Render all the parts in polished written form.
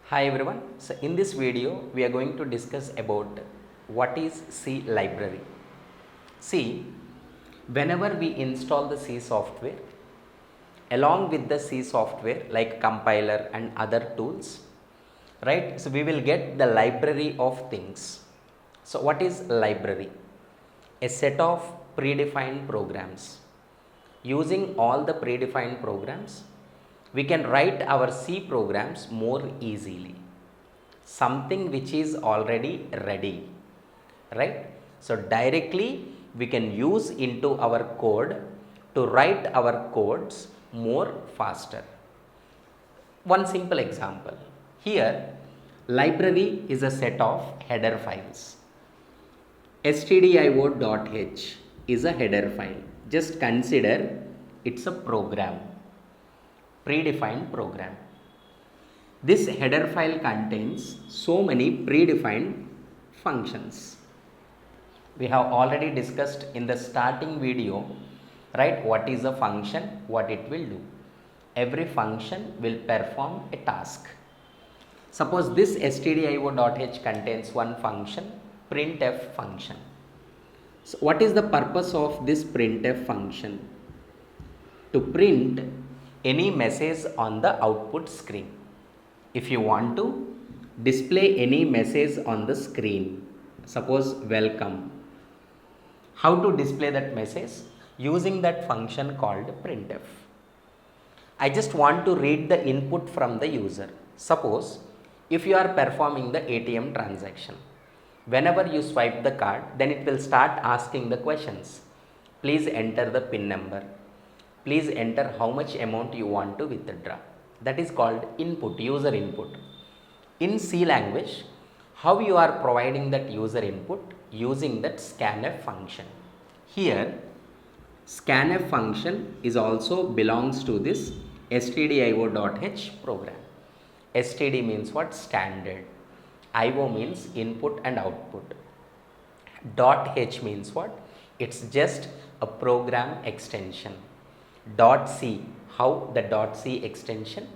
Hi everyone. So in this video we are going to discuss about what is C library. See, whenever we install the C software, along with the C software like compiler and other tools, right? So we will get the library of things. So what is library? A set of predefined programs. Using all the predefined programs, we can write our C programs more easily. Something which is already ready, right? So directly we can use into our code to write our codes more faster. One simple example. Here, library is a set of header files. stdio.h is a header file. Just consider it's a program, predefined program. This header file contains so many predefined functions. We have already discussed in the starting video, right, what is a function, what it will do. Every function will perform a task. Suppose this stdio.h contains one function, printf function. So what is the purpose of this printf function? To print any message on the output screen. If you want to display any message on the screen, suppose welcome, how to display that message? Using that function called printf. I just want to read the input from the user. Suppose if you are performing the ATM transaction, whenever you swipe the card, then it will start asking the questions. Please enter the PIN number. Please enter how much amount you want to withdraw. That is called input, user input. In C language, how you are providing that user input? Using that scanf function. Here, scanf function is also belongs to this stdio.h program. std means what? Standard. IO means input and output. .h means what? It's just a program extension. .c, how the .c extension?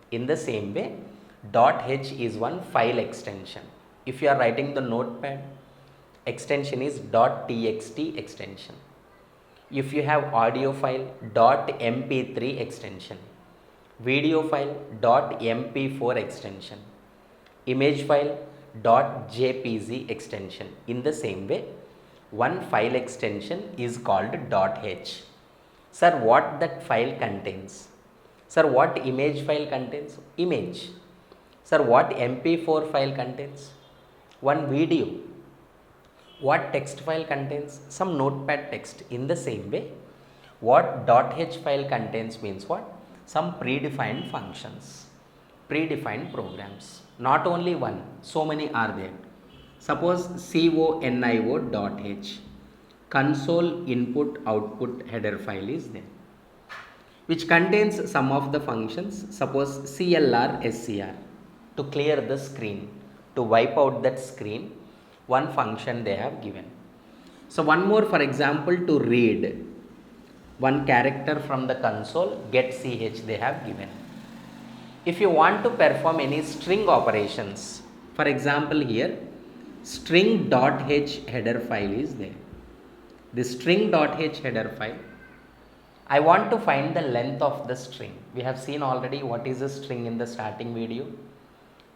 In the same way, .h is one file extension. If you are writing the notepad, extension is .txt extension. If you have audio file, .mp3 extension. Video file, .mp4 extension. Image file, .jpg extension. In the same way, one file extension is called .h. Sir, what that file contains? Sir, what image file contains? Image. Sir, what mp4 file contains? One video. What text file contains? Some notepad text. In the same way, what .h file contains means what? Some predefined functions, predefined programs. Not only one, so many are there. Suppose conio.h, console input output header file is there, which contains some of the functions. Suppose clr.scr, to clear the screen, to wipe out that screen, one function they have given. So one more, for example, to read one character from the console, get ch they have given. If you want to perform any string operations, for example here, string.h header file is there. The string.h header file, I want to find the length of the string. We have seen already what is a string in the starting video.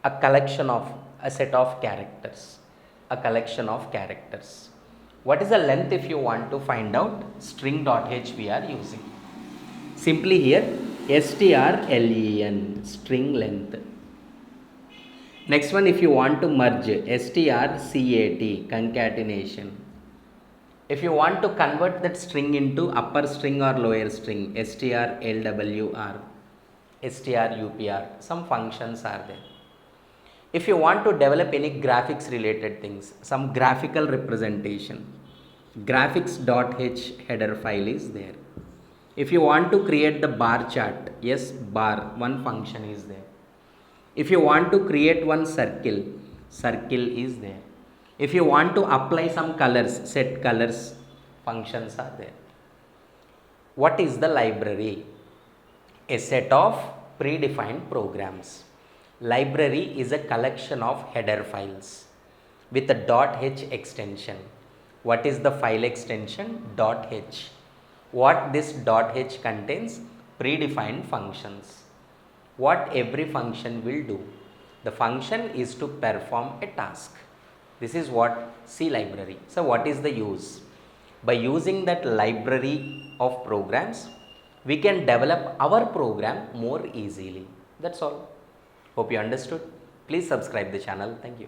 A collection of, a set of characters, a collection of characters. What is the length if you want to find out? String.h we are using. Simply here, strlen, string length. Next one, if you want to merge, strcat, concatenation. If you want to convert that string into upper string or lower string, strlwr, strupr, some functions are there. If you want to develop any graphics related things, some graphical representation, graphics.h header file is there. If you want to create the bar chart, yes, bar, one function is there. If you want to create one circle, circle is there. If you want to apply some colors, set colors, functions are there. What is the library? A set of predefined programs. Library is a collection of header files with a .h extension. What is the file extension? .h. What this .h contains? Predefined functions. What every function will do? The function is to perform a task. This is what C library. So what is the use? By using that library of programs, we can develop our program more easily. That's all. Hope you understood. Please subscribe the channel. Thank you.